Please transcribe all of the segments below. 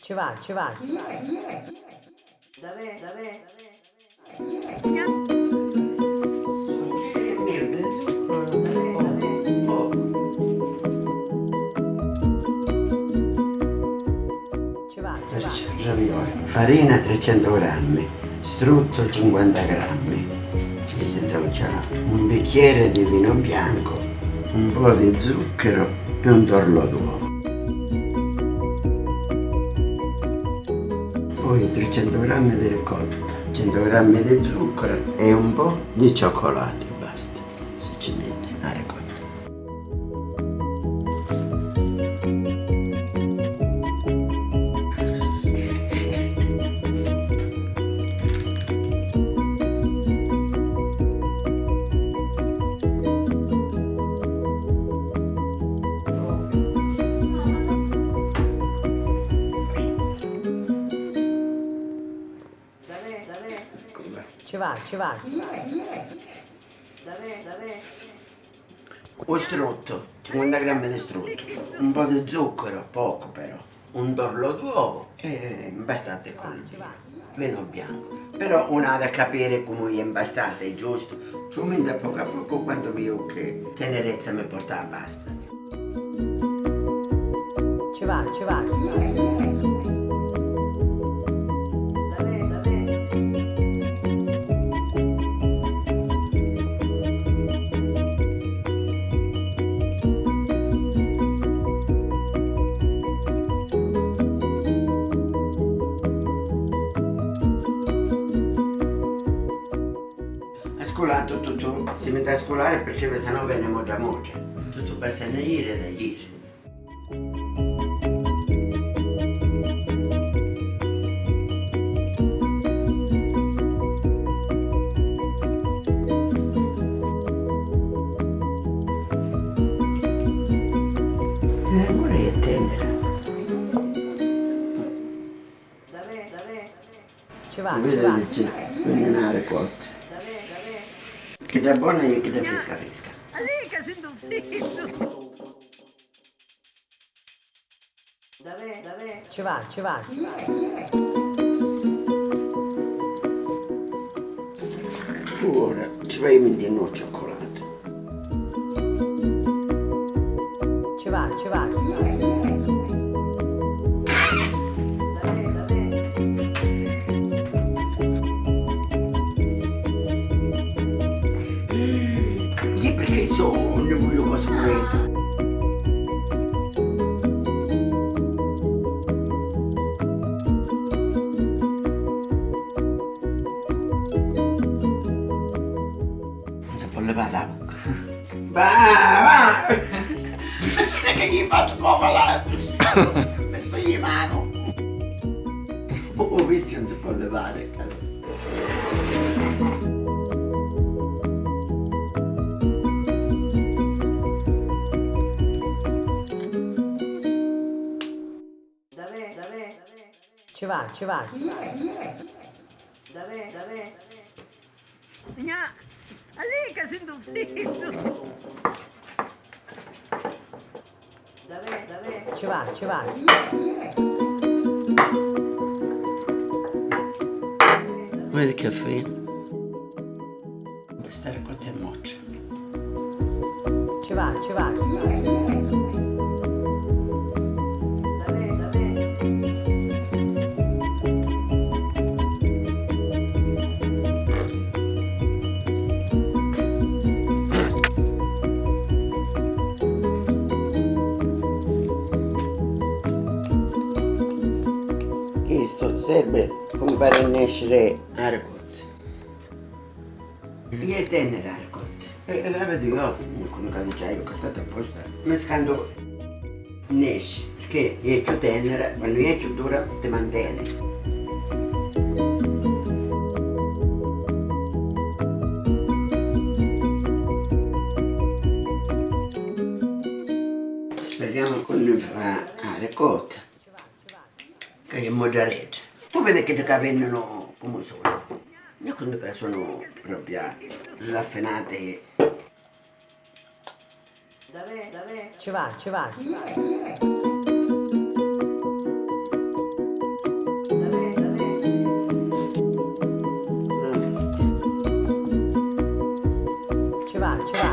Ci va, ci va. Ravioli, farina 300 grammi, strutto 50 grammi, un bicchiere di vino bianco, un po' di zucchero e un torlo d'uovo. Poi 300 grammi di ricotta, 100 grammi di zucchero e un po' di cioccolato, basta, se ci mette la ricotta. Ci va, ci va. Un strutto, 50 grammi di strutto, un po' di zucchero, poco però, un torlo d'uovo e impastate con il vino bianco. Però una ha da capire come impastate, è giusto. Ci aumenta poco a poco quando vedo che tenerezza mi porta a pasta. Ci va, ci va. Scolato tutto, si mette a scolare perché sennò viene mogia mogia. Tutto basta gire da gire. Vorrei attendere. Ci va, ci Vedi va. che c'è, quindi una ricotta. Che da buona e che da fresca fresca. Lì che sento freddo. Ci va, ci va. Ora ci vai a mettere il cioccolato. Ci va, ci va. Gli perché sogno, voglio cosa volete. Non si può levare la bocca. Va! Non è che gli faccio cofala. Messo gli mano. Oh, vizio non si può levare, caro. Ci va, ci va. Lì che sento freddo. Ci va, ci va. Vedi che fine? Questa ricotta è moccia. Ci va, ci va. Questo serve come fare innescere la ricotta. Io tenere la ricotta. E la vedo io, come caducciaio, che è stato apposta, mescando nesci, perché è più tenera, quando è più dura, ti mantiene. Speriamo che non fa la ricotta, che è mozzarella. Tu vedi che ti capiscono come sono. Io quando sono proprio raffinate. Ci va, ci va. Ci va, ci va.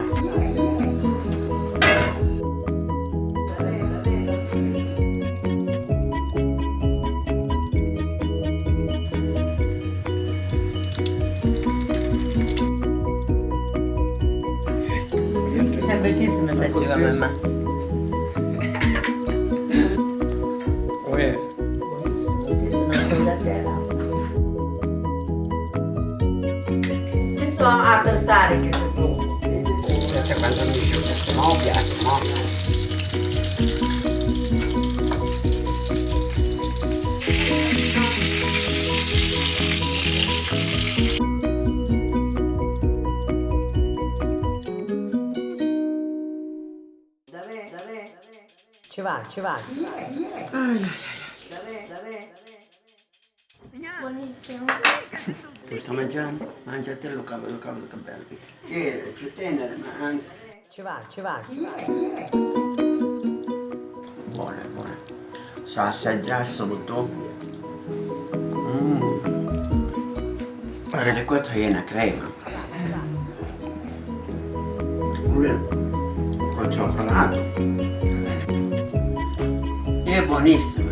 Sempre che se mi faceva mamma. Uè, Questo a tostare che si può. Aspetta quando mi asciuga. Mo piace, mo. Ci va, ci va. Buonissimo. Tu sta mangiando? Mangia te lo cavolo che bello. Più tenere, ma anzi. Ci va, ci va. Buone, buone. So assaggiare solo tu. Guarda che questo è una crema. Col cioccolato. È buonissimo.